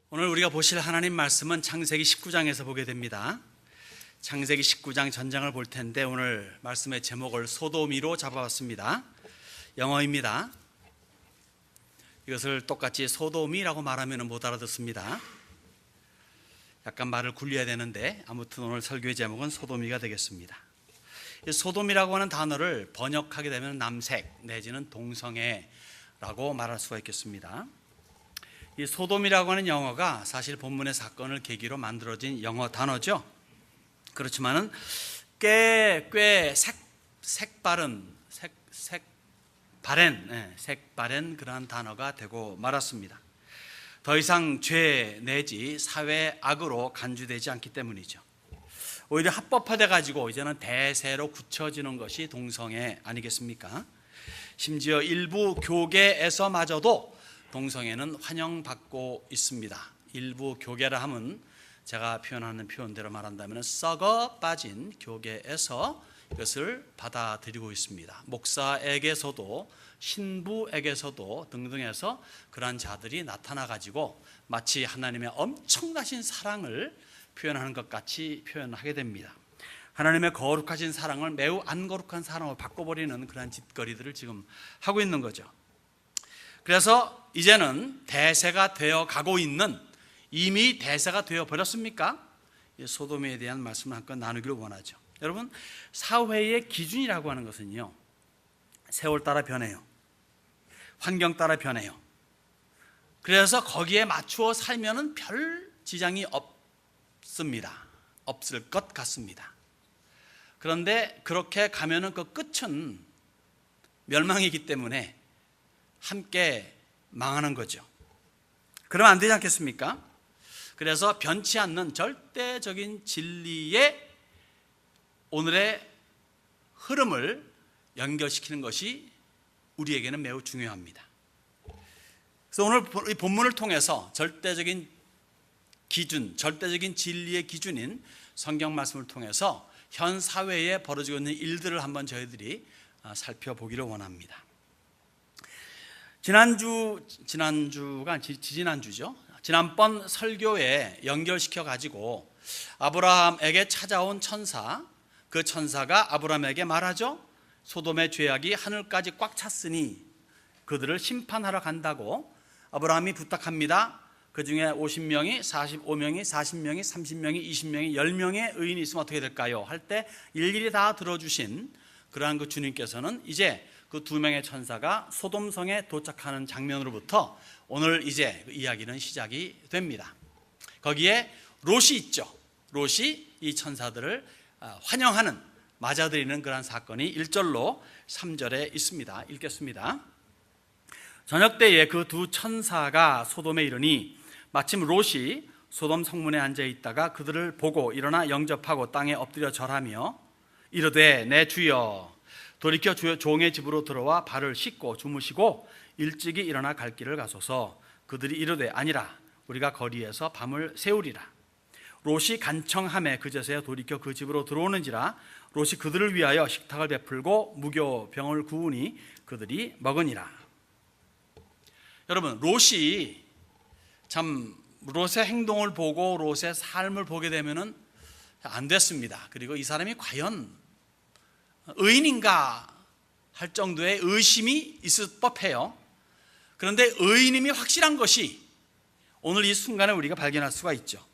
오늘 우리가 보실 하나님 말씀은 창세기 19장에서 보게 됩니다. 창세기 19장 전장을 볼 텐데 오늘 말씀의 제목을 소돔이로 잡아봤습니다. 영어입니다. 이것을 똑같이 소돔이라고 말하면 못 알아듣습니다. 약간 말을 굴려야 되는데 아무튼 오늘 설교의 제목은 소돔이가 되겠습니다. 이 소돔이라고 하는 단어를 번역하게 되면 남색 내지는 동성애라고 말할 수가 있겠습니다. 이 소돔이라고 하는 영어가 사실 본문의 사건을 계기로 만들어진 영어 단어죠. 그렇지만은 꽤 색바른 그러한 단어가 되고 말았습니다. 더 이상 죄 내지 사회 악으로 간주되지 않기 때문이죠. 오히려 합법화돼 가지고 이제는 대세로 굳혀지는 것이 동성애 아니겠습니까? 심지어 일부 교계에서마저도 동성애는 환영받고 있습니다. 일부 교계라 하면 제가 표현하는 표현대로 말한다면 썩어 빠진 교계에서 이것을 받아들이고 있습니다. 목사에게서도 신부에게서도 등등해서 그러한 자들이 나타나 가지고 마치 하나님의 엄청나신 사랑을 표현하는 것 같이 표현하게 됩니다. 하나님의 거룩하신 사랑을 매우 안 거룩한 사랑으로 바꿔버리는 그러한 짓거리들을 지금 하고 있는 거죠. 그래서 이제는 대세가 되어 가고 있는, 이미 대세가 되어 버렸습니까? 소돔에 대한 말씀을 한번 나누기를 원하죠. 여러분, 사회의 기준이라고 하는 것은요, 세월 따라 변해요. 환경 따라 변해요. 그래서 거기에 맞추어 살면은 별 지장이 없습니다. 없을 것 같습니다. 그런데 그렇게 가면은 그 끝은 멸망이기 때문에 함께 망하는 거죠. 그러면 안 되지 않겠습니까? 그래서 변치 않는 절대적인 진리의 오늘의 흐름을 연결시키는 것이 우리에게는 매우 중요합니다. 그래서 오늘 이 본문을 통해서 절대적인 기준, 절대적인 진리의 기준인 성경 말씀을 통해서 현 사회에 벌어지고 있는 일들을 한번 저희들이 살펴보기를 원합니다. 지난주죠. 지난번 설교에 연결시켜 가지고 아브라함에게 찾아온 천사, 그 천사가 아브라함에게 말하죠. 소돔의 죄악이 하늘까지 꽉 찼으니 그들을 심판하러 간다고 아브라함이 부탁합니다. 그 중에 50명이, 45명이, 40명이, 30명이, 20명이, 10명의 의인이 있으면 어떻게 될까요? 할 때 일일이 다 들어주신 그러한 그 주님께서는 이제 그 두 명의 천사가 소돔성에 도착하는 장면으로부터 오늘 이제 그 이야기는 시작이 됩니다. 거기에 롯이 있죠. 롯이 이 천사들을 환영하는, 맞아들이는 그런 사건이 1절로 3절에 있습니다. 읽겠습니다. 저녁 때에 그 두 천사가 소돔에 이르니 마침 롯이 소돔 성문에 앉아 있다가 그들을 보고 일어나 영접하고 땅에 엎드려 절하며 이르되 내 주여 돌이켜 종의 집으로 들어와 발을 씻고 주무시고 일찍이 일어나 갈 길을 가소서. 그들이 이르되 아니라 우리가 거리에서 밤을 새우리라. 롯이 간청하매 그제서야 돌이켜 그 집으로 들어오는지라. 롯이 그들을 위하여 식탁을 베풀고 무교병을 구우니 그들이 먹으니라. 여러분, 롯이 참 롯의 행동을 보고 롯의 삶을 보게 되면은 안 됐습니다. 그리고 이 사람이 과연 의인인가 할 정도의 의심이 있을 법해요. 그런데 의인임이 확실한 것이 오늘 이 순간에 우리가 발견할 수가 있죠.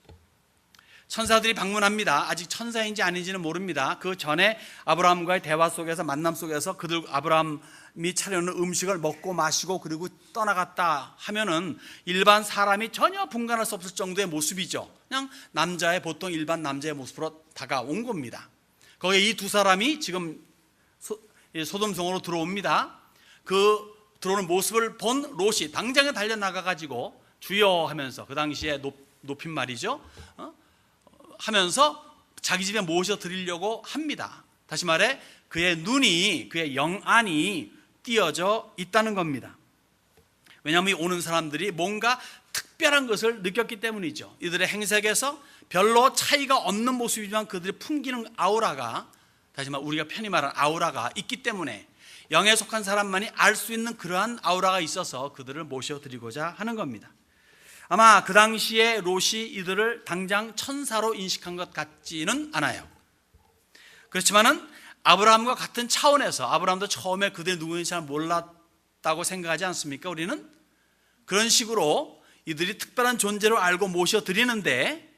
천사들이 방문합니다. 아직 천사인지 아닌지는 모릅니다. 그 전에 아브라함과의 대화 속에서, 만남 속에서 아브라함이 차려놓은 음식을 먹고 마시고 그리고 떠나갔다 하면은 일반 사람이 전혀 분간할 수 없을 정도의 모습이죠. 그냥 보통 일반 남자의 모습으로 다가온 겁니다. 거기에 이 두 사람이 지금 소돔성으로 들어옵니다. 그 들어오는 모습을 본 롯이 당장에 달려나가가지고 주여 하면서, 그 당시에 높임말이죠, 하면서 자기 집에 모셔 드리려고 합니다. 다시 말해 그의 눈이, 그의 영안이 띄어져 있다는 겁니다. 왜냐하면 오는 사람들이 뭔가 특별한 것을 느꼈기 때문이죠. 이들의 행색에서 별로 차이가 없는 모습이지만 그들이 풍기는 아우라가, 다시 말해 우리가 편히 말하는 아우라가 있기 때문에 영에 속한 사람만이 알 수 있는 그러한 아우라가 있어서 그들을 모셔드리고자 하는 겁니다. 아마 그 당시에 롯이 이들을 당장 천사로 인식한 것 같지는 않아요. 그렇지만은 아브라함과 같은 차원에서, 아브라함도 처음에 그들이 누구인지 잘 몰랐다고 생각하지 않습니까? 우리는 그런 식으로 이들이 특별한 존재로 알고 모셔드리는데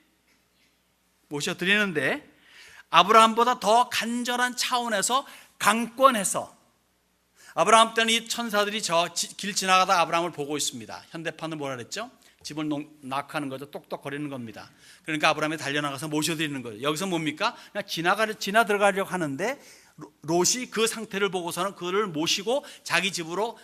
아브라함보다 더 간절한 차원에서 강권해서, 아브라함 때는 이 천사들이 저 길 지나가다 아브라함을 보고 있습니다. 현대판은 뭐라 그랬죠? 집을 낙하는 거죠. 똑똑거리는 겁니다. 그러니까 아브라함이 달려나가서 모셔드리는 거예요. 여기서 뭡니까? 그냥 지나 들어가려고 하는데 롯이 그 상태를 보고서는 그를 모시고 자기 집으로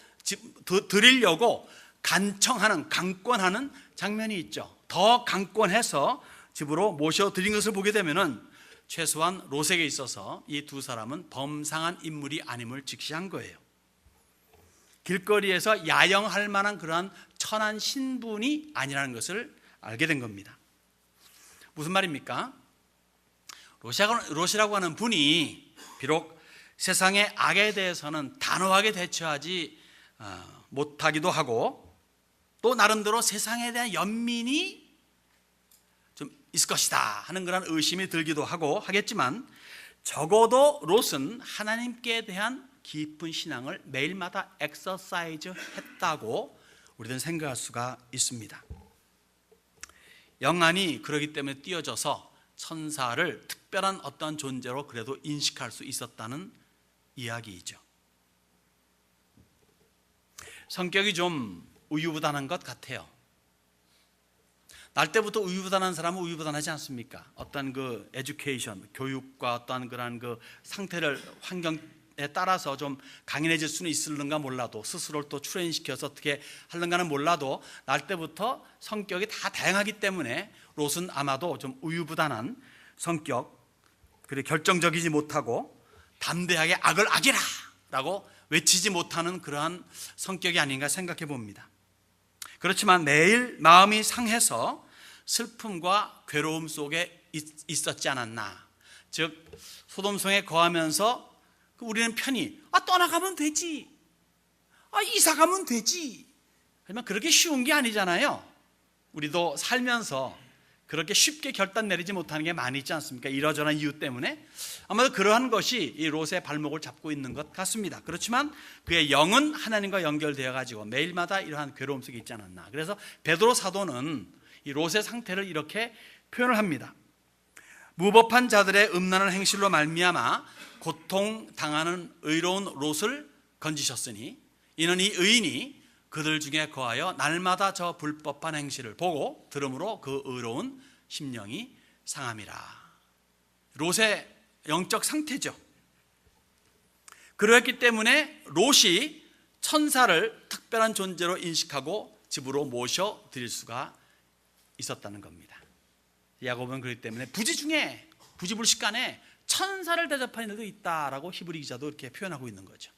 드리려고 강권하는 장면이 있죠. 더 강권해서 집으로 모셔드린 것을 보게 되면은 최소한 롯에게 있어서 이 두 사람은 범상한 인물이 아님을 직시한 거예요. 길거리에서 야영할 만한 그러한 천한 신분이 아니라는 것을 알게 된 겁니다. 무슨 말입니까? 롯이라고 하는 분이 비록 세상의 악에 대해서는 단호하게 대처하지 못하기도 하고, 또 나름대로 세상에 대한 연민이 좀 있을 것이다 하는 그런 의심이 들기도 하겠지만, 적어도 롯은 하나님께 대한 깊은 신앙을 매일마다 엑서사이즈 했다고 우리는 생각할 수가 있습니다. 영안이 그러기 때문에 띄어져서 천사를 특별한 어떤 존재로 그래도 인식할 수 있었다는 이야기이죠. 성격이 좀 우유부단한 것 같아요. 날 때부터 우유부단한 사람은 우유부단하지 않습니까? 어떤 그 에듀케이션, 교육과 어떤 그런 그 상태를, 환경에 따라서 좀 강인해질 수는 있을는가 몰라도, 스스로를 또 트레인시켜서 어떻게 하는가는 몰라도 날 때부터 성격이 다 다양하기 때문에 롯은 아마도 좀 우유부단한 성격, 그리고 결정적이지 못하고 담대하게 악을 악이라 라고 외치지 못하는 그러한 성격이 아닌가 생각해 봅니다. 그렇지만 매일 마음이 상해서 슬픔과 괴로움 속에 있었지 않았나. 즉 소돔성에 거하면서 우리는 편히 떠나가면 되지, 이사 가면 되지, 하지만 그렇게 쉬운 게 아니잖아요. 우리도 살면서 그렇게 쉽게 결단 내리지 못하는 게 많이 있지 않습니까? 이러저러한 이유 때문에. 아마도 그러한 것이 이 롯의 발목을 잡고 있는 것 같습니다. 그렇지만 그의 영은 하나님과 연결되어 가지고 매일마다 이러한 괴로움 속에 있지 않았나. 그래서 베드로 사도는 이 롯의 상태를 이렇게 표현을 합니다. 무법한 자들의 음란한 행실로 말미암아 고통당하는 의로운 롯을 건지셨으니 이는 이 의인이 그들 중에 거하여 날마다 저 불법한 행실을 보고 들음으로 그 의로운 심령이 상함이라. 롯의 영적 상태죠. 그러했기 때문에 롯이 천사를 특별한 존재로 인식하고 집으로 모셔 드릴 수가 있었다는 겁니다. 야곱은 그렇기 때문에 부지불식간에 천사를 대접하는 일도 있다라고 히브리 기자도 이렇게 표현하고 있는 거죠.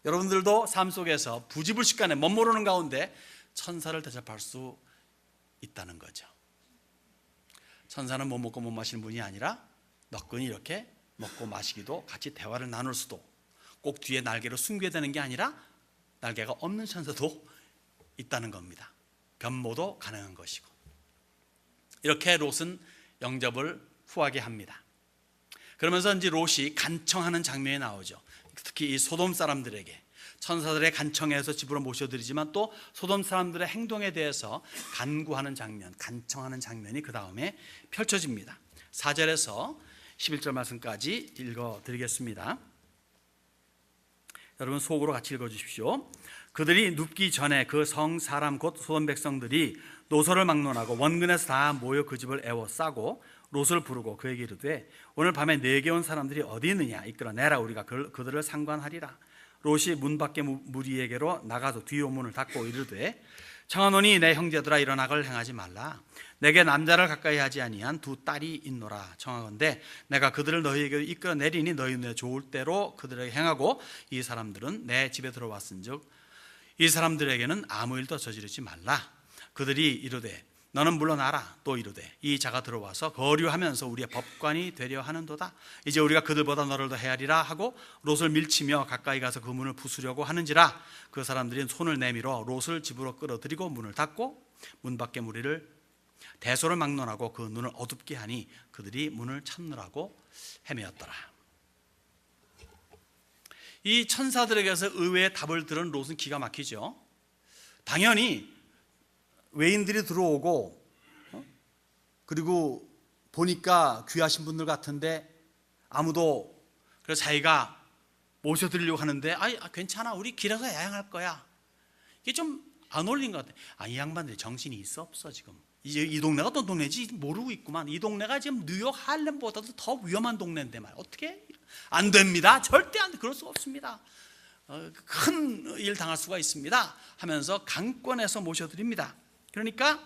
여러분들도 삶 속에서 부지불식간에 멋모르는 가운데 천사를 대접할 수 있다는 거죠. 천사는 못 먹고 못 마시는 분이 아니라 너끈히 이렇게 먹고 마시기도, 같이 대화를 나눌 수도, 꼭 뒤에 날개로 숨겨야 되는 게 아니라 날개가 없는 천사도 있다는 겁니다. 변모도 가능한 것이고. 이렇게 롯은 영접을 후하게 합니다. 그러면서 이제 롯이 간청하는 장면이 나오죠. 특히 이 소돔 사람들에게 천사들의 간청에서 집으로 모셔드리지만 또 소돔 사람들의 행동에 대해서 간구하는 장면, 간청하는 장면이 그 다음에 펼쳐집니다. 4절에서 11절 말씀까지 읽어드리겠습니다. 여러분 속으로 같이 읽어주십시오. 그들이 눕기 전에 그 성 사람 곧 소돔 백성들이 노소를 막론하고 원근에서 다 모여 그 집을 애워싸고 롯을 부르고 그에게 이르되 오늘 밤에 내게 온 사람들이 어디 있느냐, 이끌어내라, 우리가 그들을 상관하리라. 롯이 문 밖에 무리에게로 나가서 뒤로 문을 닫고 이르되 청하노니 내 형제들아 일어나 악을 행하지 말라. 내게 남자를 가까이 하지 아니한 두 딸이 있노라. 청하건대 내가 그들을 너희에게 이끌어내리니 너희 눈에 좋을 대로 그들에게 행하고 이 사람들은 내 집에 들어왔은즉 이 사람들에게는 아무 일도 저지르지 말라. 그들이 이르되 너는 물러나라. 또 이르되 이 자가 들어와서 거류하면서 우리의 법관이 되려 하는도다. 이제 우리가 그들보다 너를 더 헤아리라 하고 롯을 밀치며 가까이 가서 그 문을 부수려고 하는지라 그 사람들이 손을 내밀어 롯을 집으로 끌어들이고 문을 닫고 문 밖에 무리를 대소를 막론하고 그 눈을 어둡게 하니 그들이 문을 찾느라고 헤매었더라. 이 천사들에게서 의외의 답을 들은 롯은 기가 막히죠. 당연히 외인들이 들어오고 그리고 보니까 귀하신 분들 같은데 아무도, 그래서 자기가 모셔드리려고 하는데 괜찮아, 우리 길에서 야영할 거야. 이게 좀 안 어울린 것 같아. 이 양반들이 정신이 있어 없어? 지금 이 동네가 어떤 동네인지 모르고 있구만. 이 동네가 지금 뉴욕 할렘보다도 더 위험한 동네인데 말이야. 어떻게? 안 됩니다. 절대 안 돼. 그럴 수 없습니다. 큰 일 당할 수가 있습니다 하면서 강권해서 모셔드립니다. 그러니까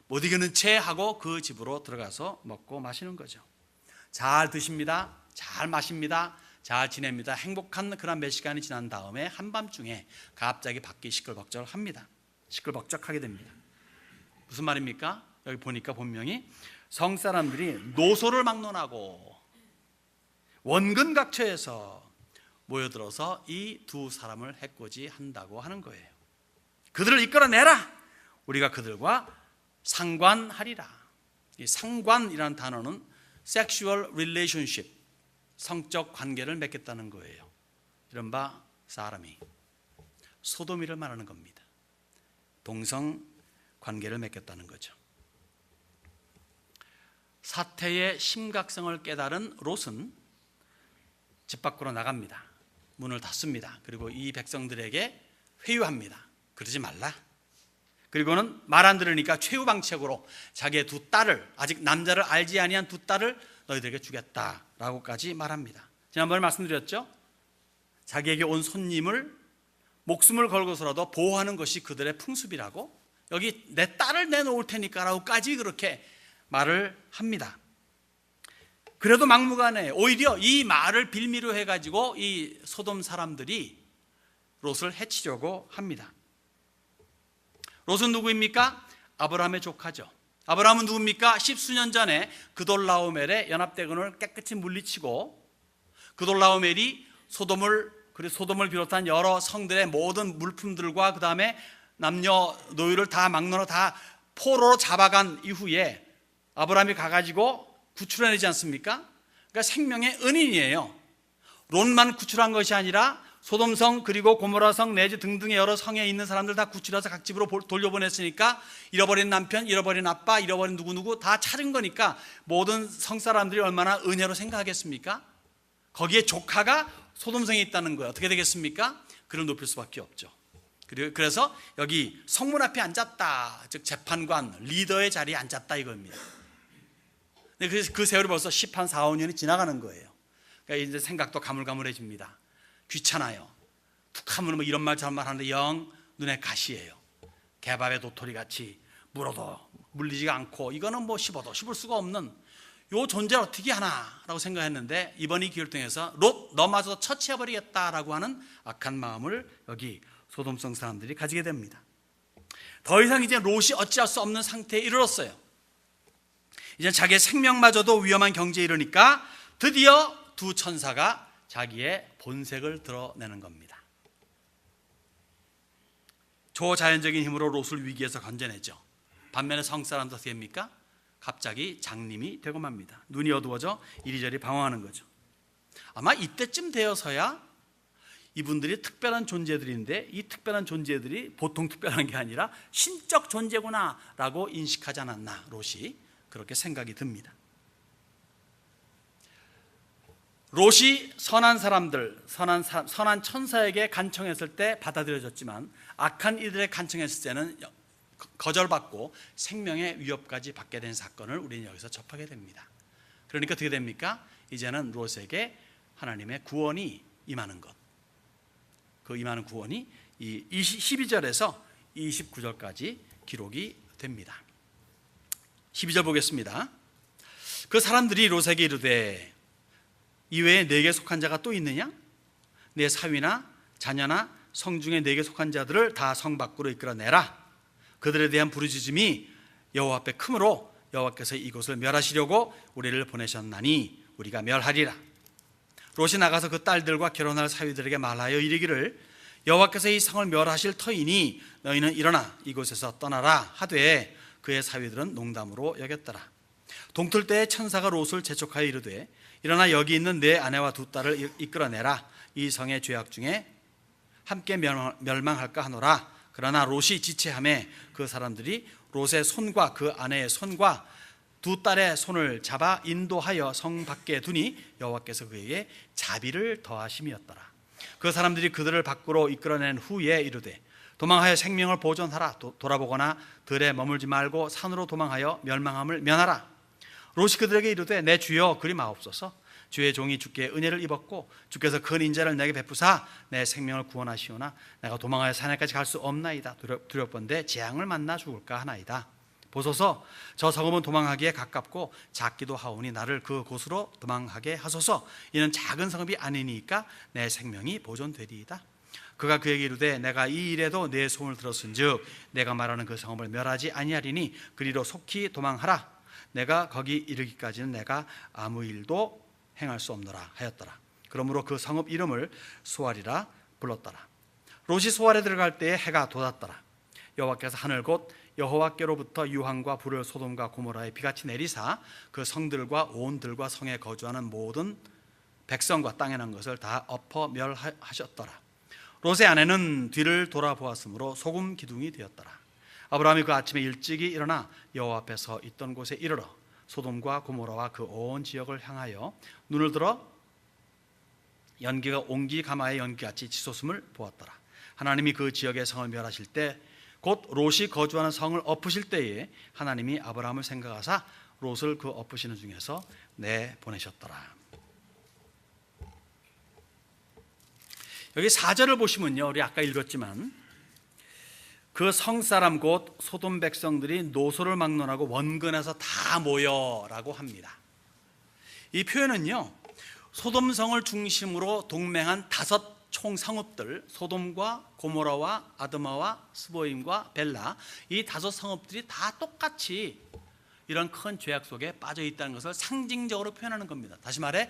못 이기는 채 하고 그 집으로 들어가서 먹고 마시는 거죠. 잘 드십니다. 잘 마십니다. 잘 지냅니다. 행복한 그런 몇 시간이 지난 다음에 한밤중에 갑자기 밖이 시끌벅적합니다. 시끌벅적하게 됩니다. 무슨 말입니까? 여기 보니까 본명이 성사람들이 노소를 막론하고 원근각처에서 모여들어서 이 두 사람을 해코지한다고 하는 거예요. 그들을 이끌어내라. 우리가 그들과 상관하리라. 이 상관이라는 단어는 sexual relationship, 성적 관계를 맺겠다는 거예요. 이른바 사람이 소도미를 말하는 겁니다. 동성 관계를 맺겠다는 거죠. 사태의 심각성을 깨달은 롯은 집 밖으로 나갑니다. 문을 닫습니다. 그리고 이 백성들에게 회유합니다. 그러지 말라. 그리고는 말 안 들으니까 최후방책으로 자기의 두 딸을, 아직 남자를 알지 아니한 두 딸을 너희들에게 주겠다라고까지 말합니다. 지난번에 말씀드렸죠. 자기에게 온 손님을 목숨을 걸고서라도 보호하는 것이 그들의 풍습이라고, 여기 내 딸을 내놓을 테니까 라고까지 그렇게 말을 합니다. 그래도 막무가내 오히려 이 말을 빌미로 해가지고 이 소돔 사람들이 롯을 해치려고 합니다. 롯은 누구입니까? 아브라함의 조카죠. 아브라함은 누굽니까? 십수년 전에 그돌라오멜의 연합대군을 깨끗이 물리치고 그돌라오멜이 소돔을 비롯한 여러 성들의 모든 물품들과 그 다음에 남녀 노유를 다 막론하고 다 포로로 잡아간 이후에 아브라함이 가가지고 구출해내지 않습니까? 그러니까 생명의 은인이에요. 롯만 구출한 것이 아니라 소돔성 그리고 고모라성 내지 등등의 여러 성에 있는 사람들 다 구출해서 각 집으로 돌려보냈으니까 잃어버린 남편, 잃어버린 아빠, 잃어버린 누구누구 다 찾은 거니까 모든 성 사람들이 얼마나 은혜로 생각하겠습니까? 거기에 조카가 소돔성에 있다는 거예요. 어떻게 되겠습니까? 그를 높일 수밖에 없죠. 그래서 여기 성문 앞에 앉았다, 즉 재판관 리더의 자리에 앉았다 이겁니다. 그래서 그 세월이 벌써 10한 4, 5년이 지나가는 거예요. 그러니까 이제 생각도 가물가물해집니다. 귀찮아요. 툭 하면 뭐 이런 말 저런 말 하는데 영 눈에 가시예요. 개밥의 도토리같이 물어도 물리지가 않고 이거는 뭐 씹어도 씹을 수가 없는 요 존재를 어떻게 하나라고 생각했는데 이번 이 기회를 통해서 롯 너마저 처치해버리겠다라고 하는 악한 마음을 여기 소돔성 사람들이 가지게 됩니다. 더 이상 이제 롯이 어찌할 수 없는 상태에 이르렀어요. 이제 자기의 생명마저도 위험한 경지에 이르니까 드디어 두 천사가 자기의 본색을 드러내는 겁니다. 초자연적인 힘으로 롯을 위기에서 건져내죠. 반면에 성사람도 어떻게 됩니까? 갑자기 장님이 되고 맙니다. 눈이 어두워져 이리저리 방황하는 거죠. 아마 이때쯤 되어서야 이분들이 특별한 존재들인데 이 특별한 존재들이 보통 특별한 게 아니라 신적 존재구나 라고 인식하지 않았나, 롯이 그렇게 생각이 듭니다. 롯이 선한 사람들, 선한 천사에게 간청했을 때 받아들여졌지만 악한 이들의 간청했을 때는 거절받고 생명의 위협까지 받게 된 사건을 우리는 여기서 접하게 됩니다. 그러니까 어떻게 됩니까? 이제는 롯에게 하나님의 구원이 임하는 것, 그 임하는 구원이 이 12절에서 29절까지 기록이 됩니다. 12절 보겠습니다. 그 사람들이 롯에게 이르되 이외에 내게 속한 자가 또 있느냐? 내 사위나 자녀나 성중에 내게 속한 자들을 다 성 밖으로 이끌어내라. 그들에 대한 부르짖음이 여호와 앞에 크므로 여호와께서 이곳을 멸하시려고 우리를 보내셨나니 우리가 멸하리라. 롯이 나가서 그 딸들과 결혼할 사위들에게 말하여 이르기를 여호와께서 이 성을 멸하실 터이니 너희는 일어나 이곳에서 떠나라 하되 그의 사위들은 농담으로 여겼더라. 동틀 때에 천사가 롯을 재촉하여 이르되 일어나 여기 있는 내 아내와 두 딸을 이끌어내라. 이 성의 죄악 중에 함께 멸망할까 하노라. 그러나 롯이 지체하매 그 사람들이 롯의 손과 그 아내의 손과 두 딸의 손을 잡아 인도하여 성 밖에 두니 여호와께서 그에게 자비를 더하심이었더라. 그 사람들이 그들을 밖으로 이끌어낸 후에 이르되 도망하여 생명을 보존하라. 돌아보거나 들에 머물지 말고 산으로 도망하여 멸망함을 면하라. 롯이 그들에게 이르되 내 주여 그리 마옵소서. 주의 종이 주께 은혜를 입었고 주께서 큰 인자를 내게 베푸사 내 생명을 구원하시오나 내가 도망하여 산에까지 갈 수 없나이다. 두렵건대 재앙을 만나 죽을까 하나이다. 보소서 저 성읍은 도망하기에 가깝고 작기도 하오니 나를 그 곳으로 도망하게 하소서. 이는 작은 성읍이 아니니까 내 생명이 보존되리이다. 그가 그에게 이르되 내가 이 일에도 내 소원을 들었은즉 내가 말하는 그 성읍을 멸하지 아니하리니 그리로 속히 도망하라. 내가 거기 이르기까지는 내가 아무 일도 행할 수 없노라 하였더라. 그러므로 그 성읍 이름을 소알이라 불렀더라. 롯이 소알에 들어갈 때에 해가 돋았더라. 여호와께서 하늘 곧 여호와께로부터 유황과 불을 소돔과 고모라에 비같이 내리사 그 성들과 온 들과 성에 거주하는 모든 백성과 땅에 난 것을 다 엎어 멸하셨더라. 롯의 아내는 뒤를 돌아보았으므로 소금 기둥이 되었더라. 아브라함이 그 아침에 일찍이 일어나 여호와 앞에 서 있던 곳에 이르러 소돔과 고모라와 그 온 지역을 향하여 눈을 들어 연기가 옹기 가마의 연기같이 치솟음을 보았더라. 하나님이 그 지역의 성을 멸하실 때 곧 롯이 거주하는 성을 엎으실 때에 하나님이 아브라함을 생각하사 롯을 그 엎으시는 중에서 내보내셨더라. 여기 4절을 보시면요, 우리 아까 읽었지만 그 성사람 곧 소돔 백성들이 노소를 막론하고 원근에서 다 모여라고 합니다. 이 표현은요, 소돔성을 중심으로 동맹한 5 총 성읍들, 소돔과 고모라와 아드마와 스보임과 벨라, 이 5 성읍들이 다 똑같이 이런 큰 죄악 속에 빠져 있다는 것을 상징적으로 표현하는 겁니다. 다시 말해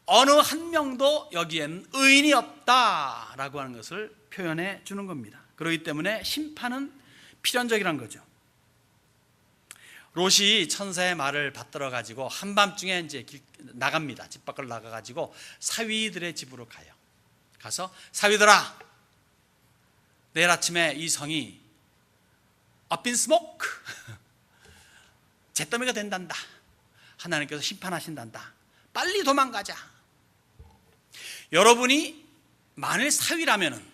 어느 한 명도 여기엔 의인이 없다라고 하는 것을 표현해 주는 겁니다. 그렇기 때문에 심판은 필연적이라는 거죠. 롯이 천사의 말을 받들어 가지고 한밤중에 이제 나갑니다. 집 밖을 나가 가지고 사위들의 집으로 가요. 가서 사위들아, 내일 아침에 이 성이 up in smoke, 잿더미가 된단다. 하나님께서 심판하신단다. 빨리 도망가자. 여러분이 만일 사위라면은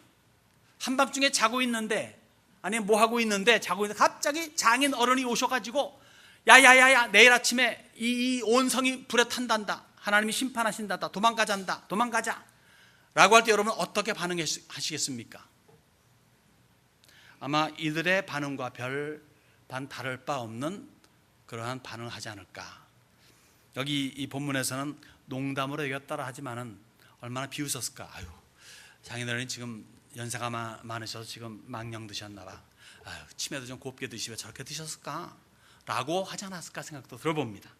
한밤중에 자고 있는데, 아니면 뭐 하고 있는데 자고 있는데 갑자기 장인 어른이 오셔가지고 야야야야, 내일 아침에 이 온 성이 불에 탄단다. 하나님이 심판하신단다. 도망가자한다. 도망가자 라고 할 때 여러분 어떻게 반응하시겠습니까? 아마 이들의 반응과 별반 다를 바 없는 그러한 반응을 하지 않을까. 여기 이 본문에서는 농담으로 여겼다라 하지만은 얼마나 비웃었을까. 아유, 장인어른이 지금 연세가 많으셔서 지금 망령 드셨나 봐. 아유, 치매도 좀 곱게 드시고 왜 저렇게 드셨을까? 라고 하지 않았을까 생각도 들어봅니다.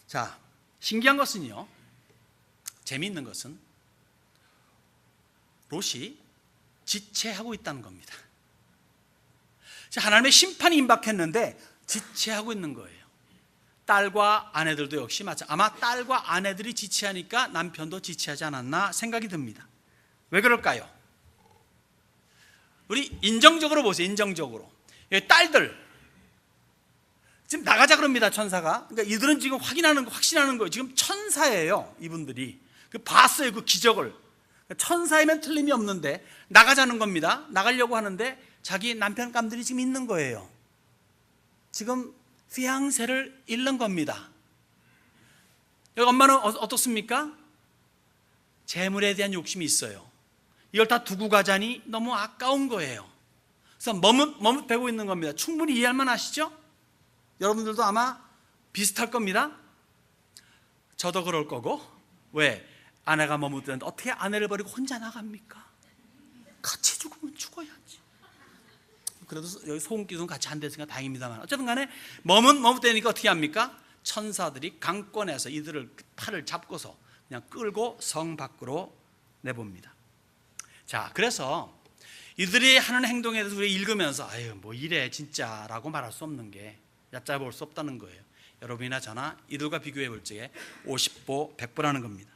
자, 신기한 것은요, 재미있는 것은 롯이 지체하고 있다는 겁니다. 하나님의 심판이 임박했는데 지체하고 있는 거예요. 딸과 아내들도 역시 마찬가지. 아마 딸과 아내들이 지체하니까 남편도 지체하지 않았나 생각이 듭니다. 왜 그럴까요? 우리 인정적으로 보세요. 인정적으로 딸들 지금 나가자 그럽니다. 천사가. 그러니까 이들은 지금 확신하는 거예요. 지금 천사예요. 이분들이 봤어요. 그 기적을. 천사이면 틀림이 없는데 나가자는 겁니다. 나가려고 하는데 자기 남편감들이 지금 있는 거예요. 지금 피앙세를 잃는 겁니다. 여기 엄마는 어떻습니까? 재물에 대한 욕심이 있어요. 이걸 다 두고 가자니 너무 아까운 거예요. 그래서 머뭇대고 있는 겁니다. 충분히 이해할 만하시죠? 여러분들도 아마 비슷할 겁니다. 저도 그럴 거고. 왜? 아내가 머뭇대는데 어떻게 아내를 버리고 혼자 나갑니까? 같이 죽으면 죽어야지. 그래도 여기 소금기둥 같이 안 됐으니까 다행입니다만, 어쨌든 간에 머뭇대니까 어떻게 합니까? 천사들이 강권해서 이들을 팔을 잡고서 그냥 끌고 성 밖으로 내봅니다. 자, 그래서 이들이 하는 행동에 대해서 우리가 읽으면서 아유 뭐 이래 진짜라고 말할 수 없는 게, 얕잡을 수 없다는 거예요. 여러분이나 저나 이들과 비교해 볼 적에 50보 100보라는 겁니다.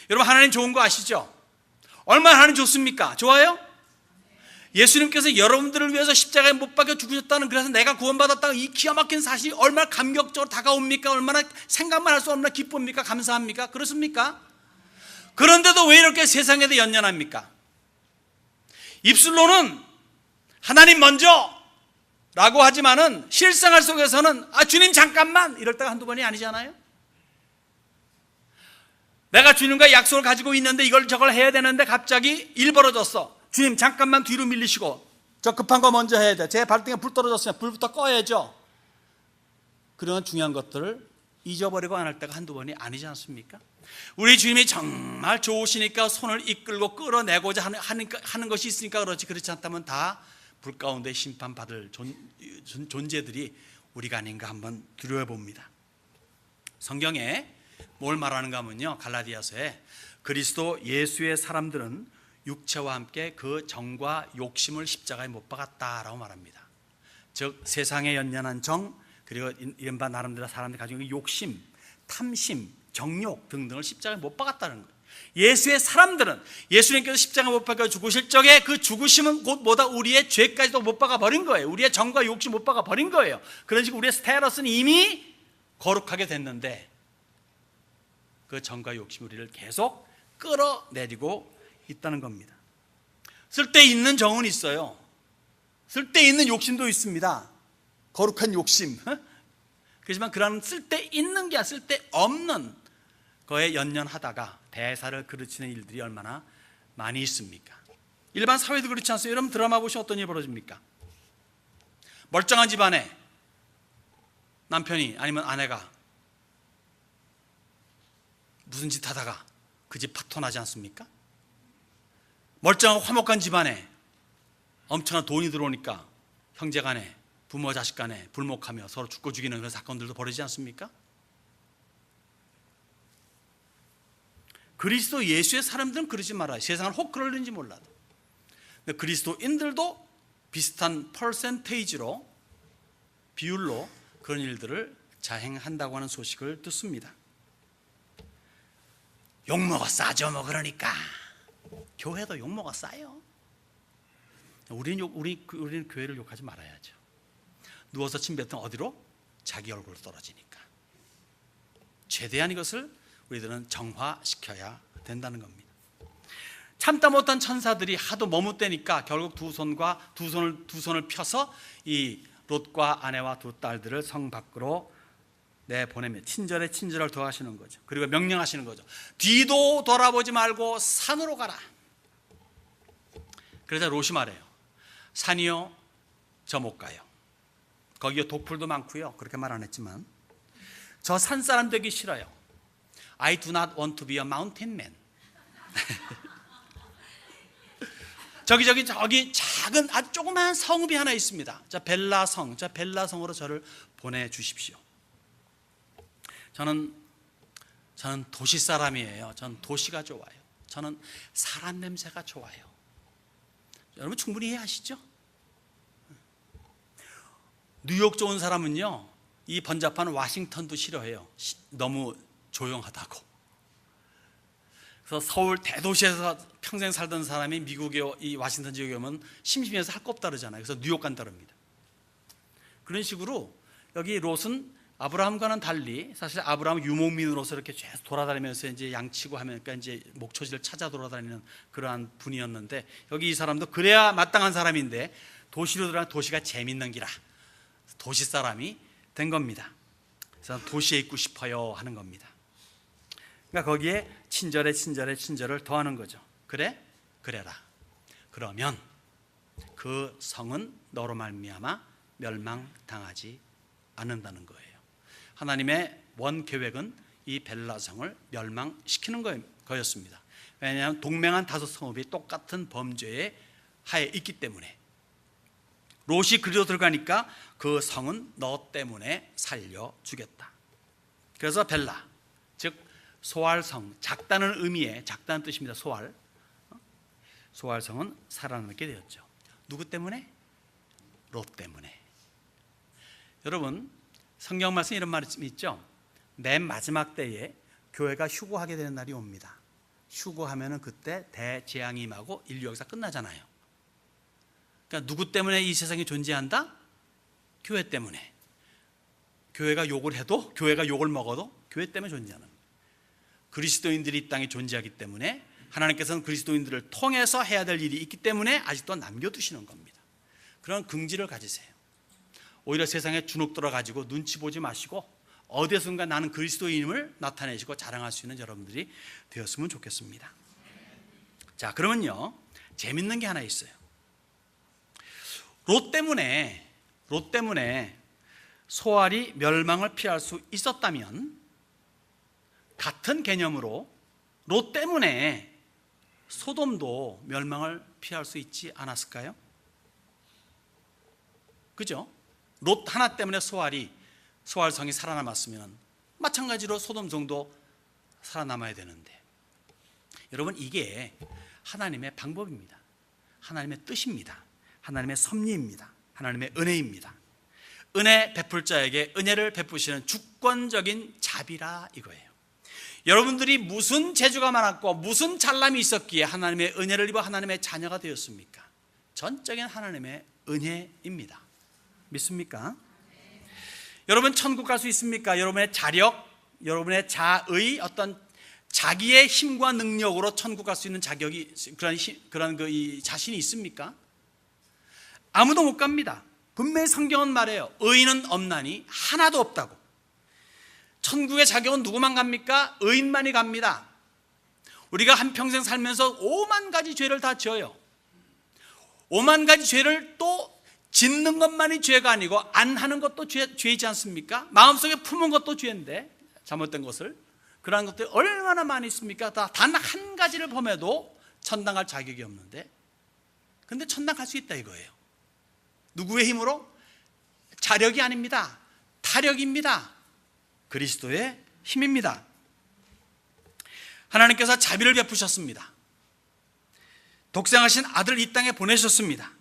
여러분, 하나님 좋은 거 아시죠? 얼마나 하나님 좋습니까? 좋아요? 예수님께서 여러분들을 위해서 십자가에 못 박혀 죽으셨다는, 그래서 내가 구원받았다는 이 기가 막힌 사실이 얼마나 감격적으로 다가옵니까? 얼마나 생각만 할 수 없나 기쁩니까? 감사합니까? 그렇습니까? 그런데도 왜 이렇게 세상에 대해 연연합니까? 입술로는 하나님 먼저 라고 하지만은 실생활 속에서는 주님 잠깐만 이럴 때가 한두 번이 아니잖아요. 내가 주님과 약속을 가지고 있는데 이걸 저걸 해야 되는데 갑자기 일 벌어졌어. 주님 잠깐만 뒤로 밀리시고, 저 급한 거 먼저 해야 돼. 제 발등에 불 떨어졌으면 불부터 꺼야죠. 그런 중요한 것들을 잊어버리고 안 할 때가 한두 번이 아니지 않습니까? 우리 주님이 정말 좋으시니까 손을 이끌고 끌어내고자 하는 것이 있으니까 그렇지, 그렇지 않다면 다 불 가운데 심판받을 존재들이 우리가 아닌가 한번 두려워봅니다. 성경에 뭘 말하는가 하면요, 갈라디아서에 그리스도 예수의 사람들은 육체와 함께 그 정과 욕심을 십자가에 못 박았다라고 말합니다. 즉 세상에 연연한 정, 그리고 이른바 나름대로 사람들이 가지고 있는 욕심, 탐심, 정욕 등등을 십자가에 못 박았다는 거예요. 예수의 사람들은 예수님께서 십자가 못 박아 죽으실 적에 그 죽으심은 곧 뭐다? 우리의 죄까지도 못 박아 버린 거예요. 우리의 정과 욕심 못 박아 버린 거예요. 그런 식으로 우리의 스테러스는 이미 거룩하게 됐는데 그 정과 욕심 우리를 계속 끌어내리고 있다는 겁니다. 쓸데있는 정은 있어요. 쓸데있는 욕심도 있습니다. 거룩한 욕심. 그렇지만 그런 쓸데있는 게 쓸데없는 거에 연연하다가 대사를 그르치는 일들이 얼마나 많이 있습니까? 일반 사회도 그렇지 않습니까? 여러분 드라마 보시면 어떤 일이 벌어집니까? 멀쩡한 집안에 남편이 아니면 아내가 무슨 짓 하다가 그 집 파토나지 않습니까? 멀쩡하고 화목한 집안에 엄청난 돈이 들어오니까 형제간에, 부모 자식 간에 불목하며 서로 죽고 죽이는 그런 사건들도 벌어지지 않습니까? 그리스도 예수의 사람들은 그러지 말아요. 세상은 혹 그러는지 몰라도. 근데 그리스도인들도 비슷한 퍼센테이지로, 비율로 그런 일들을 자행한다고 하는 소식을 듣습니다. 욕먹어 싸죠 뭐. 그러니까 교회도 욕먹어 싸요. 우리는 교회를 욕하지 말아야죠. 누워서 침 뱉으면 어디로? 자기 얼굴로 떨어지니까. 최대한 이것을 우리들은 정화시켜야 된다는 겁니다. 참다 못한 천사들이 하도 머뭇대니까 결국 두 손을 펴서 이 롯과 아내와 두 딸들을 성 밖으로 내보내며 친절에 친절을 더하시는 거죠. 그리고 명령하시는 거죠. 뒤도 돌아보지 말고 산으로 가라. 그래서 롯이 말해요. 산이요, 저 못 가요. 거기에 독풀도 많고요. 그렇게 말 안 했지만 저 산 사람 되기 싫어요. I do not want to be a mountain man. 저기 작은 아주 조그만 성읍이 하나 있습니다. 저 벨라성, 저 벨라성으로 저를 보내주십시오. 저는 도시 사람이에요. 저는 도시가 좋아요. 저는 사람 냄새가 좋아요. 여러분 충분히 이해하시죠? 뉴욕 좋은 사람은요, 이 번잡한 워싱턴도 싫어해요. 너무 조용하다고. 그래서 서울 대도시에서 평생 살던 사람이 미국에 이 워싱턴 지역에 오면 심심해서 할 거 없다 그러잖아요. 그래서 뉴욕 간다 그럽니다. 그런 식으로 여기 롯은 아브라함과는 달리 사실 아브라함은 유목민으로서 이렇게 계속 돌아다니면서 이제 양치고 하니까 이제 목초지를 찾아 돌아다니는 그러한 분이었는데, 여기 이 사람도 그래야 마땅한 사람인데 도시로 들어가면 도시가 재밌는 기라 도시 사람이 된 겁니다. 그래서 도시에 있고 싶어요 하는 겁니다. 그러니까 거기에 친절을 더하는 거죠. 그래라. 그러면 그 성은 너로 말미암아 멸망당하지 않는다는 거예요. 하나님의 원 계획은 이 벨라성을 멸망시키는 거였습니다. 왜냐하면 동맹한 다섯 성읍이 똑같은 범죄의 하에 있기 때문에. 롯이 그리로 들어가니까 그 성은 너 때문에 살려주겠다. 그래서 벨라, 즉 소알성, 작다는 의미의, 작다는 뜻입니다. 소알성은 살아남게 되었죠. 누구 때문에? 롯 때문에. 여러분, 성경 말씀 이런 말씀이 있죠. 맨 마지막 때에 교회가 휴거하게 되는 날이 옵니다. 휴거하면은 그때 대재앙이 임하고 인류 역사 끝나잖아요. 그러니까 누구 때문에 이 세상이 존재한다? 교회 때문에. 교회가 욕을 해도, 교회가 욕을 먹어도 교회 때문에 존재하는 거예요. 그리스도인들이 이 땅에 존재하기 때문에 하나님께서는 그리스도인들을 통해서 해야 될 일이 있기 때문에 아직도 남겨두시는 겁니다. 그런 긍지를 가지세요. 오히려 세상에 주눅들어 가지고 눈치 보지 마시고 어디선가 나는 그리스도인임을 나타내시고 자랑할 수 있는 여러분들이 되었으면 좋겠습니다. 자, 그러면요, 재밌는 게 하나 있어요. 롯 때문에 소알이 멸망을 피할 수 있었다면 같은 개념으로 롯 때문에 소돔도 멸망을 피할 수 있지 않았을까요? 그죠? 롯 하나 때문에 소알성이 살아남았으면 마찬가지로 소돔성도 살아남아야 되는데, 여러분, 이게 하나님의 방법입니다. 하나님의 뜻입니다. 하나님의 섭리입니다. 하나님의 은혜입니다. 은혜 베풀 자에게 은혜를 베푸시는 주권적인 자비라 이거예요. 여러분들이 무슨 재주가 많았고 무슨 잘남이 있었기에 하나님의 은혜를 입어 하나님의 자녀가 되었습니까? 전적인 하나님의 은혜입니다. 믿습니까? 여러분, 천국 갈 수 있습니까? 여러분의 자력, 여러분의 자의 어떤 자기의 힘과 능력으로 천국 갈 수 있는 자격이, 그런 이 자신이 있습니까? 아무도 못 갑니다. 분명히 성경은 말해요. 의인은 없나니 하나도 없다고. 천국의 자격은 누구만 갑니까? 의인만이 갑니다. 우리가 한평생 살면서 5만 가지 죄를 다 지어요. 5만 가지 죄를 또 짓는 것만이 죄가 아니고 안 하는 것도 죄이지 않습니까? 마음속에 품은 것도 죄인데, 잘못된 것을, 그러한 것들이 얼마나 많이 있습니까? 단 한 가지를 범해도 천당 갈 자격이 없는데, 근데 천당 갈 수 있다 이거예요. 누구의 힘으로? 자력이 아닙니다. 타력입니다. 그리스도의 힘입니다. 하나님께서 자비를 베푸셨습니다. 독생하신 아들 이 땅에 보내셨습니다.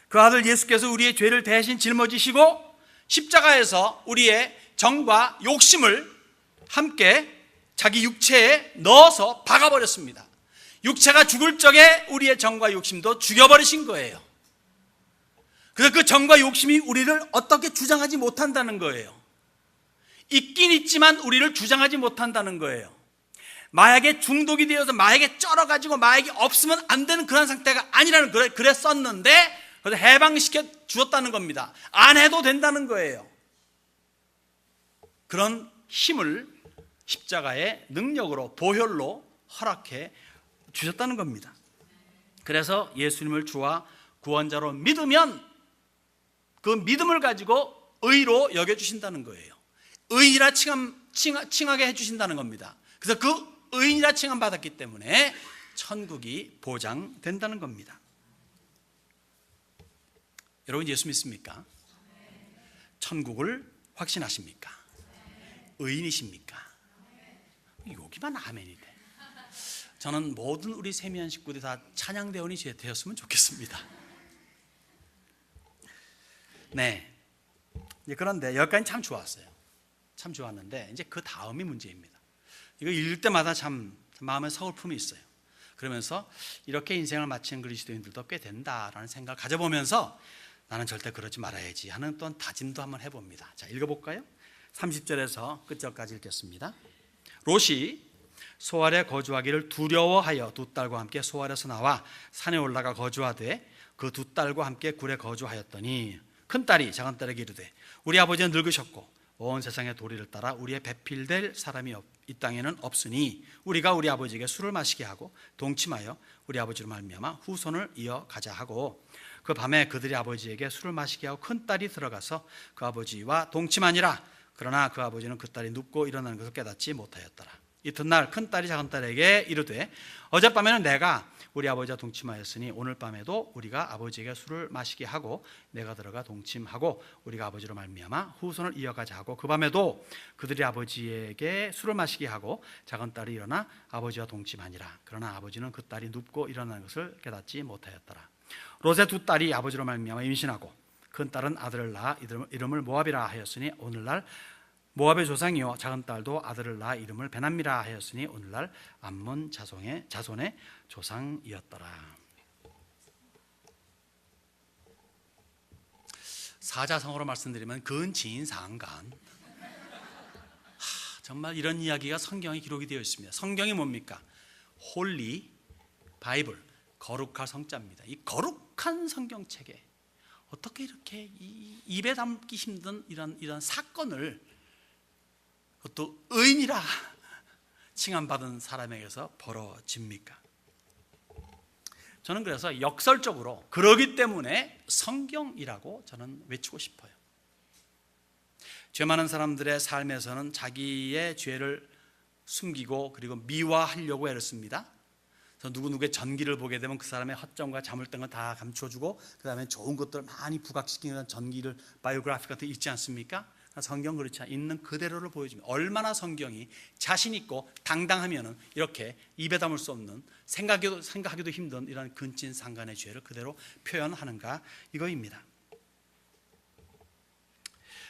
그 아들 예수께서 우리의 죄를 대신 짊어지시고 십자가에서 우리의 정과 욕심을 함께 자기 육체에 넣어서 박아버렸습니다. 육체가 죽을 적에 우리의 정과 욕심도 죽여버리신 거예요. 그래서 그 정과 욕심이 우리를 어떻게 주장하지 못한다는 거예요. 있긴 있지만 우리를 주장하지 못한다는 거예요. 마약에 중독이 되어서 마약에 쩔어가지고 마약이 없으면 안 되는 그런 상태가 아니라는, 그랬었는데 그래서 해방시켜 주었다는 겁니다. 안 해도 된다는 거예요. 그런 힘을 십자가의 능력으로, 보혈로 허락해 주셨다는 겁니다. 그래서 예수님을 주와 구원자로 믿으면 그 믿음을 가지고 의로 여겨주신다는 거예요. 의인이라 칭하게 해주신다는 겁니다. 그래서 그 의인이라 칭함받았기 때문에 천국이 보장된다는 겁니다. 여러분, 예수 믿습니까? 천국을 확신하십니까? 의인이십니까? 여기만 아멘이 돼. 저는 모든 우리 세미한 식구들이 다 찬양대원이 되었으면 좋겠습니다. 네. 그런데 여기까지 참 좋았어요. 참 좋았는데 이제 그 다음이 문제입니다. 이거 읽을 때마다 참 마음에 서글픔이 있어요. 그러면서 이렇게 인생을 마치는 그리스도인들도 꽤 된다라는 생각을 가져보면서 나는 절대 그러지 말아야지 하는 또 다짐도 한번 해봅니다. 자, 읽어볼까요? 30절에서 끝절까지 읽겠습니다. 롯이 소알에 거주하기를 두려워하여 두 딸과 함께 소알에서 나와 산에 올라가 거주하되 그 두 딸과 함께 굴에 거주하였더니 큰 딸이 작은 딸에게 이르되 우리 아버지는 늙으셨고 온 세상의 도리를 따라 우리의 배필될 사람이 이 땅에는 없으니 우리가 우리 아버지에게 술을 마시게 하고 동침하여 우리 아버지로 말미암아 후손을 이어가자 하고 그 밤에 그들이 아버지에게 술을 마시게 하고 큰 딸이 들어가서 그 아버지와 동침하니라. 그러나 그 아버지는 그 딸이 눕고 일어나는 것을 깨닫지 못하였더라. 이튿날 큰딸이 작은딸에게 이르되 어젯밤에는 내가 우리 아버지와 동침하였으니 오늘 밤에도 우리가 아버지에게 술을 마시게 하고 내가 들어가 동침하고 우리가 아버지로 말미암아 후손을 이어가자 하고 그 밤에도 그들이 아버지에게 술을 마시게 하고 작은딸이 일어나 아버지와 동침하니라. 그러나 아버지는 그 딸이 눕고 일어나는 것을 깨닫지 못하였더라. 롯의 두 딸이 아버지로 말미암아 임신하고 큰딸은 아들을 낳아 이름을 모압이라 하였으니 오늘날 모압의 조상이요 작은딸도 아들을 낳아 이름을 베남미라 하였으니 오늘날 암몬 자손의 조상이었더라. 사자성어로 말씀드리면 근지인상간. 정말 이런 이야기가 성경에 기록이 되어 있습니다. 성경이 뭡니까? 홀리 바이블, 거룩할 성자입니다. 이 거룩한 성경책에 어떻게 이렇게 입에 담기 힘든 이런 사건을 그것도 의인이라 칭함받은 사람에게서 벌어집니까? 저는 그래서 역설적으로 그러기 때문에 성경이라고 저는 외치고 싶어요. 죄 많은 사람들의 삶에서는 자기의 죄를 숨기고 그리고 미화하려고 애를 씁니다. 그래서 누구누구의 전기를 보게 되면 그 사람의 허점과 잘못된 건 다 감춰주고 그 다음에 좋은 것들을 많이 부각시키는 전기를 바이오그래피 같은 거 있지 않습니까? 성경 그렇지 않아요. 있는 그대로를 보여줍니다. 얼마나 성경이 자신 있고 당당하면은 이렇게 입에 담을 수 없는 생각하기도 힘든 이런 근친상간의 죄를 그대로 표현하는가 이거입니다.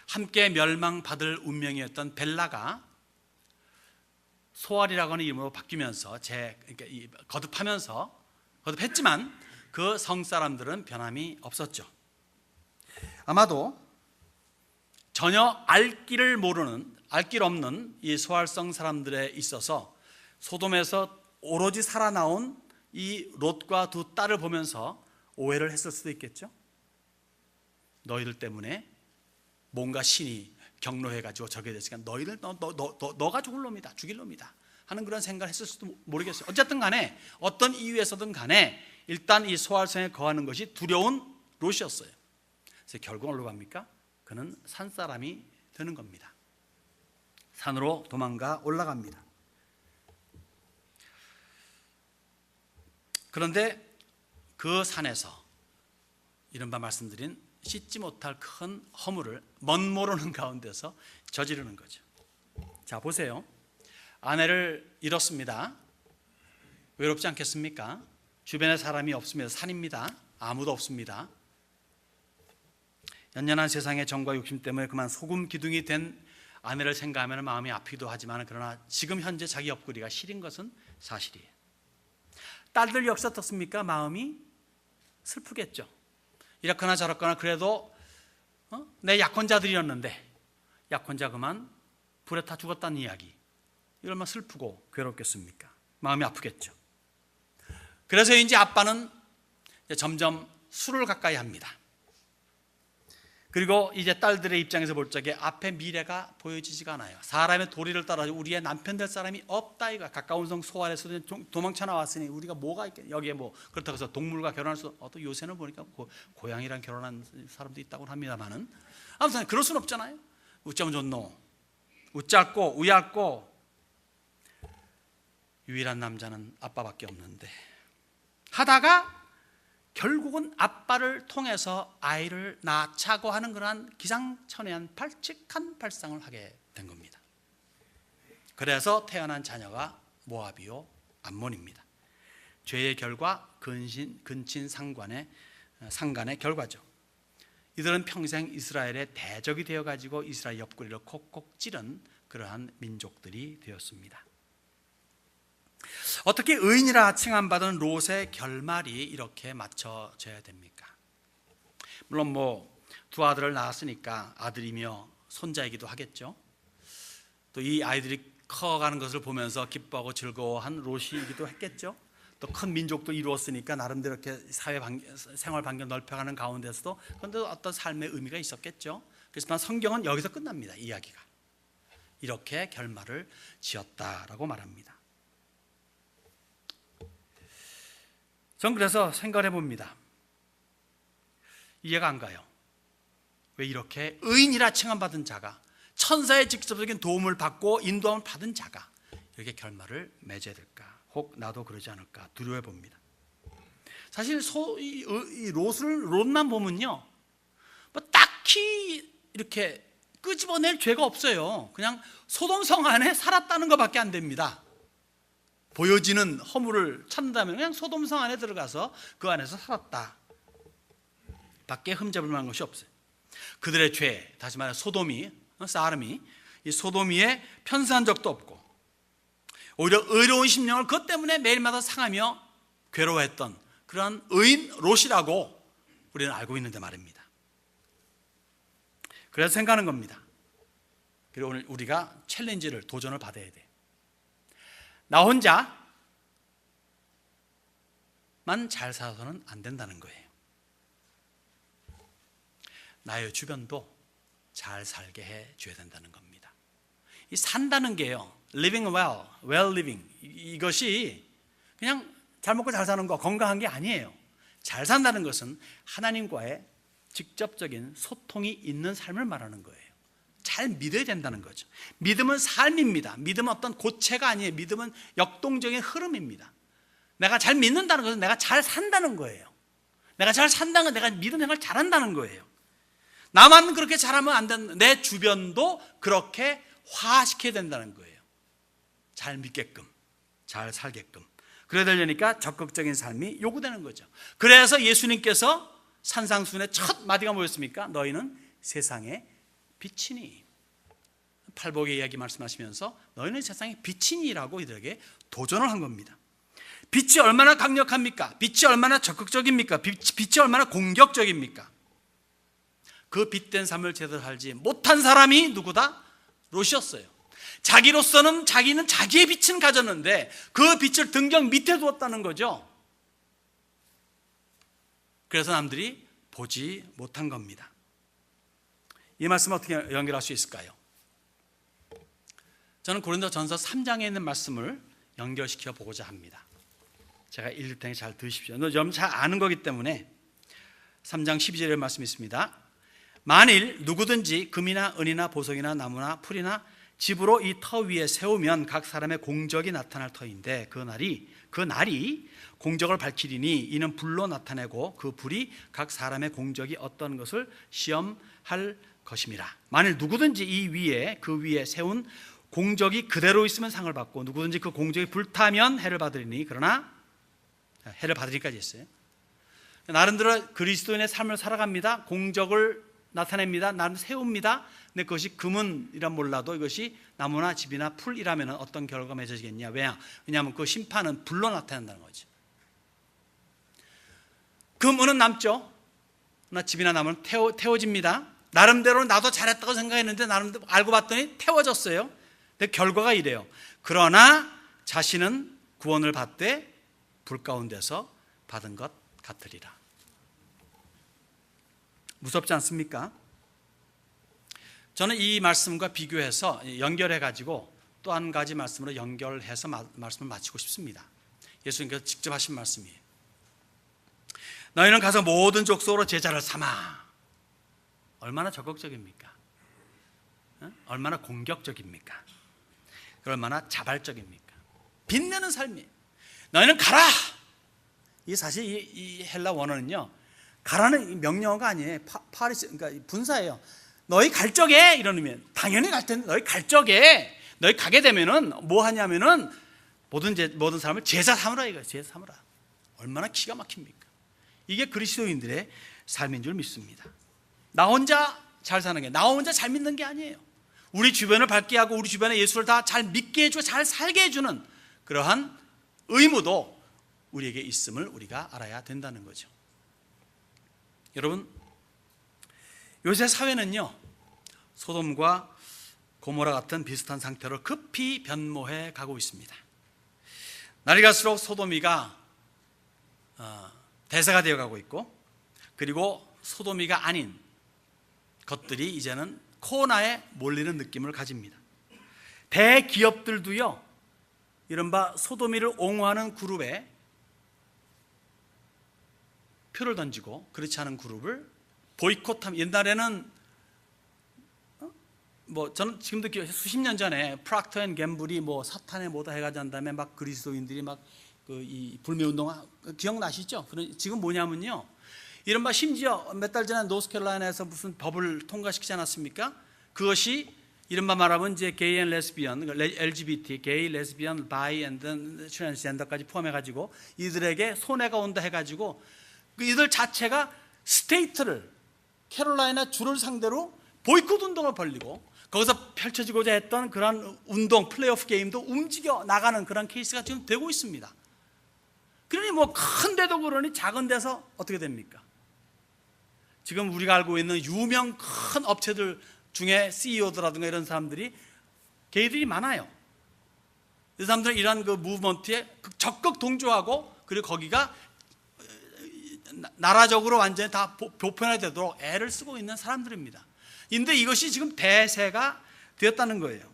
함께 멸망받을 운명이었던 벨라가 소알이라고 하는 이름으로 바뀌면서 거듭했지만 그 성사람들은 변함이 없었죠. 아마도 전혀 알 길 없는 이 소알성 사람들에 있어서 소돔에서 오로지 살아나온 이 롯과 두 딸을 보면서 오해를 했을 수도 있겠죠. 너희들 때문에 뭔가 신이 경로해가지고 저게 됐으니까 너희들 너가 죽을 놈이다, 죽일 놈이다 하는 그런 생각을 했을 수도 모르겠어요. 어쨌든 간에 어떤 이유에서든 간에 일단 이 소알성에 거하는 것이 두려운 롯이었어요. 그래서 결국 어디로 갑니까? 그는 산사람이 되는 겁니다. 산으로 도망가 올라갑니다. 그런데 그 산에서 이른바 말씀드린 씻지 못할 큰 허물을 멋모르는 가운데서 저지르는 거죠. 자, 보세요. 아내를 잃었습니다. 외롭지 않겠습니까? 주변에 사람이 없습니다. 산입니다. 아무도 없습니다. 연연한 세상의 정과 욕심 때문에 그만 소금 기둥이 된 아내를 생각하면 마음이 아프기도 하지만 그러나 지금 현재 자기 옆구리가 시린 것은 사실이에요. 딸들 역시 어떻습니까? 마음이 슬프겠죠. 이렇거나 저렇거나 그래도 내 약혼자들이었는데 약혼자 그만 불에 타 죽었다는 이야기, 이걸 얼마나 슬프고 괴롭겠습니까? 마음이 아프겠죠. 그래서 이제 아빠는 점점 술을 가까이 합니다. 그리고 이제 딸들의 입장에서 볼 적에 앞에 미래가 보여지지가 않아요. 사람의 도리를 따라서 우리의 남편 될 사람이 없다 이거. 가까운 성 소알에서 도망쳐 나왔으니 우리가 뭐가 있겠냐. 여기에 뭐 그렇다고 해서 동물과 결혼할 수, 또 요새는 보니까 고양이랑 결혼한 사람도 있다고 합니다만은 아무튼 그럴 수는 없잖아요. 우짜면 좋노, 우짧고 우얇고 유일한 남자는 아빠밖에 없는데 하다가 결국은 아빠를 통해서 아이를 낳자고 하는 그러한 기상천외한 발칙한 발상을 하게 된 겁니다. 그래서 태어난 자녀가 모압이요 암몬입니다. 죄의 결과 근친상간의 결과죠. 이들은 평생 이스라엘의 대적이 되어가지고 이스라엘 옆구리를 콕콕 찌른 그러한 민족들이 되었습니다. 어떻게 의인이라 칭함받은 롯의 결말이 이렇게 맞춰져야 됩니까? 물론 두 아들을 낳았으니까 아들이며 손자이기도 하겠죠. 또 이 아이들이 커가는 것을 보면서 기뻐하고 즐거워한 롯이기도 했겠죠. 또 큰 민족도 이루었으니까 나름대로 이렇게 생활 반경 넓혀가는 가운데서도 그런데 어떤 삶의 의미가 있었겠죠. 그렇지만 성경은 여기서 끝납니다. 이야기가 이렇게 결말을 지었다라고 말합니다. 전 그래서 생각해 봅니다. 이해가 안 가요. 왜 이렇게 의인이라 칭함받은 자가, 천사의 직접적인 도움을 받고 인도함을 받은 자가 그렇게 결말을 맺어야 될까? 혹 나도 그러지 않을까 두려워해 봅니다. 사실 이 롯만 보면요, 뭐 딱히 이렇게 끄집어낼 죄가 없어요. 그냥 소돔성 안에 살았다는 것밖에 안 됩니다. 보여지는 허물을 찾는다면 그냥 소돔성 안에 들어가서 그 안에서 살았다 밖에 흠잡을 만한 것이 없어요. 그들의 죄, 다시 말해 소돔이 이 소돔이에 편스한 적도 없고, 오히려 의로운 심령을 그것 때문에 매일마다 상하며 괴로워했던 그런 의인 롯이라고 우리는 알고 있는데 말입니다. 그래서 생각하는 겁니다. 그리고 오늘 우리가 챌린지를, 도전을 받아야 돼. 나 혼자만 잘 살아서는 안 된다는 거예요. 나의 주변도 잘 살게 해줘야 된다는 겁니다. 이 산다는 게요, living well living, 이것이 그냥 잘 먹고 잘 사는 거, 건강한 게 아니에요. 잘 산다는 것은 하나님과의 직접적인 소통이 있는 삶을 말하는 거예요. 잘 믿어야 된다는 거죠. 믿음은 삶입니다. 믿음은 어떤 고체가 아니에요. 믿음은 역동적인 흐름입니다. 내가 잘 믿는다는 것은 내가 잘 산다는 거예요. 내가 잘 산다는 건 내가 믿음 생활을 잘한다는 거예요. 나만 그렇게 잘하면 안 된다. 내 주변도 그렇게 화시켜야 된다는 거예요. 잘 믿게끔, 잘 살게끔. 그래야 되려니까 적극적인 삶이 요구되는 거죠. 그래서 예수님께서 산상수훈의 첫 마디가 뭐였습니까? 너희는 세상의 빛이니. 팔복의 이야기 말씀하시면서 너희는 세상의 빛이니라고 이들에게 도전을 한 겁니다. 빛이 얼마나 강력합니까? 빛이 얼마나 적극적입니까? 빛이 얼마나 공격적입니까? 그 빛된 삶을 제대로 살지 못한 사람이 누구다? 롯이었어요. 자기로서는 자기는 자기의 빛은 가졌는데 그 빛을 등경 밑에 두었다는 거죠. 그래서 남들이 보지 못한 겁니다. 이 말씀을 어떻게 연결할 수 있을까요? 저는 고린도전서 3장에 있는 말씀을 연결시켜 보고자 합니다. 제가 읽을 테니 잘 들으십시오. 여러분 잘 아는 거기 때문에 3장 12절의 말씀이 있습니다. 만일 누구든지 금이나 은이나 보석이나 나무나 풀이나 집으로 이 터 위에 세우면 각 사람의 공적이 나타날 터인데 그 날이 공적을 밝히리니 이는 불로 나타내고 그 불이 각 사람의 공적이 어떤 것을 시험할 것임이라. 만일 누구든지 그 위에 세운 공적이 그대로 있으면 상을 받고 누구든지 그 공적이 불타면 해를 받으리니, 그러나 해를 받으리까지 했어요. 나름대로 그리스도인의 삶을 살아갑니다. 공적을 나타냅니다. 나름 세웁니다. 근데 그것이 금은이란 몰라도 이것이 나무나 집이나 풀이라면 어떤 결과가 맺어지겠냐? 왜냐하면 그 심판은 불로 나타난다는 거죠. 금은은 남죠. 그러나 집이나 나무는 태워집니다. 나름대로 나도 잘했다고 생각했는데 나름대로 알고 봤더니 태워졌어요. 근데 결과가 이래요. 그러나 자신은 구원을 받되 불 가운데서 받은 것 같으리라. 무섭지 않습니까? 저는 이 말씀과 비교해서 연결해가지고 또 한 가지 말씀으로 연결해서 말씀을 마치고 싶습니다. 예수님께서 직접 하신 말씀이에요. 너희는 가서 모든 족속으로 제자를 삼아. 얼마나 적극적입니까? 얼마나 공격적입니까? 얼마나 자발적입니까? 빛내는 삶이에요. 너희는 가라. 이 사실 이 헬라 원어는요, 가라는 명령어가 아니에요. 파리스, 그러니까 분사예요. 너희 갈 적에 이러면 당연히 갈 텐데 너희 갈 적에 너희 가게 되면은 뭐 하냐면은 모든 사람을 제자 삼으라 이거예요. 제자 삼으라. 얼마나 기가 막힙니까? 이게 그리스도인들의 삶인 줄 믿습니다. 나 혼자 잘 사는 게, 나 혼자 잘 믿는 게 아니에요. 우리 주변을 밝게 하고 우리 주변에 예수를 다 잘 믿게 해주고 잘 살게 해주는 그러한 의무도 우리에게 있음을 우리가 알아야 된다는 거죠. 여러분, 요새 사회는요, 소돔과 고모라 같은 비슷한 상태로 급히 변모해 가고 있습니다. 날이 갈수록 소돔이가 대세가 되어 가고 있고, 그리고 소돔이가 아닌 것들이 이제는 코너에 몰리는 느낌을 가집니다. 대기업들도요, 이른바 소돔이를 옹호하는 그룹에 표를 던지고 그렇지 않은 그룹을 보이콧하면, 옛날에는 뭐 저는 지금도 수십 년 전에 프락터 앤 갬블이 뭐 사탄의 뭐다 해가지고 한 다음에 막 그리스도인들이 막 그 이 불매운동 기억나시죠? 지금 뭐냐면요, 이른바 심지어 몇 달 전에 노스캐롤라이나에서 무슨 법을 통과시키지 않았습니까? 그것이 이른바 말하면 이제 게이 앤 레스비언, LGBT, 게이, 레스비언, 바이 앤 트랜스젠더까지 포함해가지고 이들에게 손해가 온다 해가지고 이들 자체가 스테이트를, 캐롤라이나 주를 상대로 보이콧 운동을 벌리고 거기서 펼쳐지고자 했던 그런 운동, 플레이오프 게임도 움직여 나가는 그런 케이스가 지금 되고 있습니다. 그러니 뭐 큰 데도 그러니 작은 데서 어떻게 됩니까? 지금 우리가 알고 있는 유명 큰 업체들 중에 CEO들라든가 이런 사람들이 게이들이 많아요. 이 사람들은 이런 그 무브먼트에 적극 동조하고, 그리고 거기가 나라적으로 완전히 다 보편화되도록 애를 쓰고 있는 사람들입니다. 근데 이것이 지금 대세가 되었다는 거예요.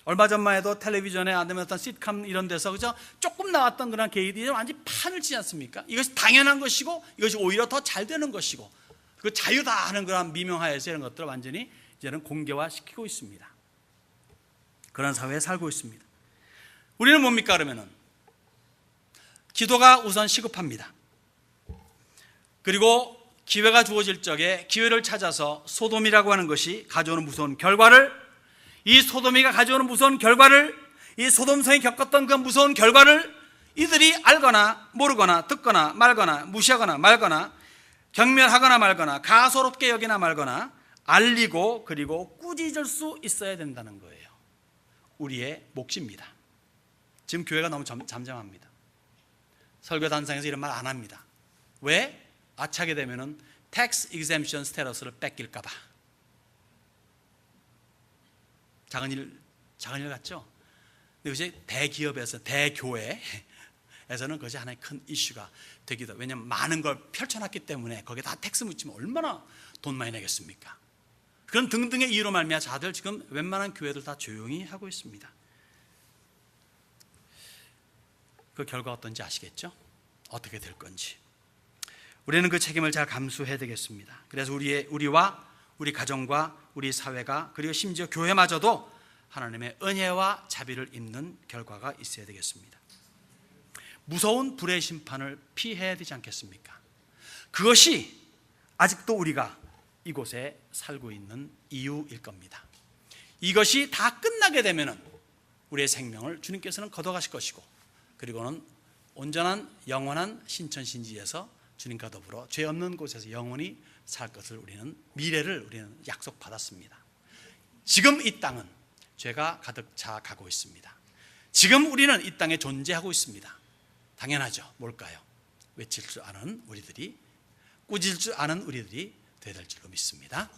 얼마 전만 해도 텔레비전에 아니면 어떤 시트콤 이런 데서 그저 조금 나왔던 그런 게이들이 완전히 판을 치지 않습니까? 이것이 당연한 것이고 이것이 오히려 더 잘 되는 것이고 그 자유다 하는 그런 미명하에서 이런 것들을 완전히 이제는 공개화시키고 있습니다. 그런 사회에 살고 있습니다. 우리는 뭡니까 그러면은? 기도가 우선 시급합니다. 그리고 기회가 주어질 적에 기회를 찾아서 소돔이라고 하는 것이 가져오는 무서운 결과를, 이 소돔이가 가져오는 무서운 결과를, 이 소돔성이 겪었던 그 무서운 결과를 이들이 알거나 모르거나 듣거나 말거나 무시하거나 말거나 경멸하거나 말거나 가소롭게 여기나 말거나 알리고 그리고 꾸짖을 수 있어야 된다는 거예요. 우리의 몫입니다. 지금 교회가 너무 잠잠합니다. 설교단상에서 이런 말 안 합니다. 왜? 아차게 되면은 tax exemption 스테러스를 뺏길까 봐. 작은 일 같죠? 근데 그것이 대기업에서, 대교회에서는 그것이 하나의 큰 이슈가 되기도. 왜냐하면 많은 걸 펼쳐놨기 때문에 거기에 다 텍스 묻히면 얼마나 돈 많이 내겠습니까? 그런 등등의 이유로 말미암아 다들 지금 웬만한 교회들 다 조용히 하고 있습니다. 그 결과 어떤지 아시겠죠? 어떻게 될 건지. 우리는 그 책임을 잘 감수해야 되겠습니다. 그래서 우리와 우리 가정과 우리 사회가 그리고 심지어 교회마저도 하나님의 은혜와 자비를 입는 결과가 있어야 되겠습니다. 무서운 불의 심판을 피해야 되지 않겠습니까? 그것이 아직도 우리가 이곳에 살고 있는 이유일 겁니다. 이것이 다 끝나게 되면 우리의 생명을 주님께서는 걷어가실 것이고, 그리고는 온전한 영원한 신천신지에서 주님과 더불어 죄 없는 곳에서 영원히 살 것을 미래를 우리는 약속받았습니다. 지금 이 땅은 죄가 가득 차 가고 있습니다. 지금 우리는 이 땅에 존재하고 있습니다. 당연하죠. 뭘까요? 외칠 줄 아는 우리들이, 꾸짖을 줄 아는 우리들이 되어야 될 줄로 믿습니다.